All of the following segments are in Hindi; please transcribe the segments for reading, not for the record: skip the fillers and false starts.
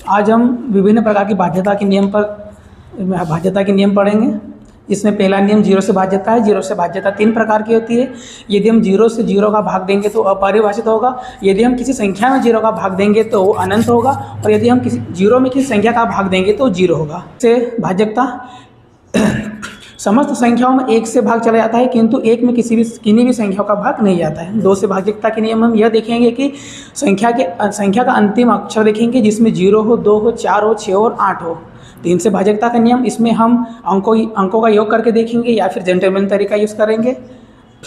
आज हम विभिन्न प्रकार की भाज्यता के नियम पढ़ेंगे। इसमें पहला नियम जीरो से भाज्यता है। जीरो से भाज्यता 3 प्रकार की होती है। यदि हम जीरो से जीरो का भाग देंगे तो अपरिभाषित होगा, यदि हम किसी संख्या में जीरो का भाग देंगे तो वो अनंत होगा, और यदि हम किसी जीरो में किसी संख्या का भाग देंगे तो जीरो होगा। से भाज्यता समस्त संख्याओं में 1 से भाग चला जाता है, किंतु 1 में किन्हीं भी संख्याओं का भाग नहीं जाता है। 2 से भाज्यता के नियम हम यह देखेंगे कि संख्या का अंतिम अक्षर देखेंगे जिसमें 0 हो, 2 हो, 4 हो, 6 और 8 हो। 3 से भाज्यता का नियम, इसमें हम अंकों का योग करके देखेंगे या फिर जेंटलमैन तरीका यूज़ करेंगे।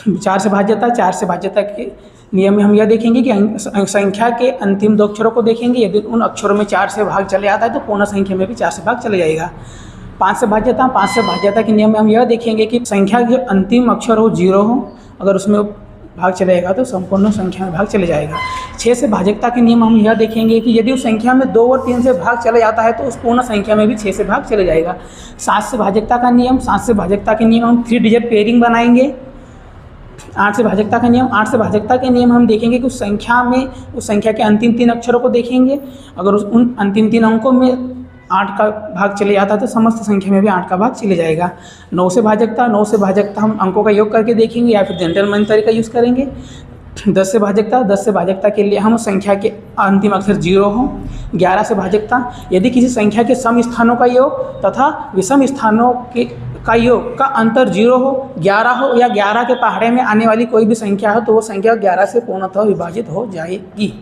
4 से भाज्यता के नियम में हम यह देखेंगे कि संख्या के अंतिम 2 अक्षरों को देखेंगे। यदि उन अक्षरों में 4 से भाग चले जाता है तो पूर्ण संख्या में भी 4 से भाग चले जाएगा। 5 से भाज्यता के नियम में हम यह देखेंगे कि संख्या के अंतिम अक्षर हो 0 हो, अगर उसमें भाग चलेगा तो संपूर्ण संख्या में भाग चले जाएगा। 6 से भाज्यता के नियम हम यह देखेंगे कि यदि उस संख्या में 2 और 3 से भाग चले जाता है तो उस पूर्ण संख्या में भी 6 से भाग चले जाएगा। 7 से भाज्यता का नियम, हम 3 डिजिट पेयरिंग बनाएंगे। 8 से भाज्यता के नियम हम देखेंगे कि उस संख्या के अंतिम 3 अक्षरों को देखेंगे। अगर उन अंतिम 3 अंकों में 8 का भाग चले जाता है तो समस्त संख्या में भी 8 का भाग चले जाएगा। 9 से भाज्यता हम अंकों का योग करके देखेंगे या फिर जेंटलमैन तरीका यूज़ करेंगे। 10 से भाज्यता के लिए हम उस संख्या के अंतिम अक्षर 0 हो। 11 से भाज्यता, यदि किसी संख्या के सम स्थानों का योग तथा विषम स्थानों का योग का अंतर 0 हो, 11 हो या 11 के पहाड़े में आने वाली कोई भी संख्या हो तो वो संख्या 11 से पूर्णतः विभाजित हो जाएगी।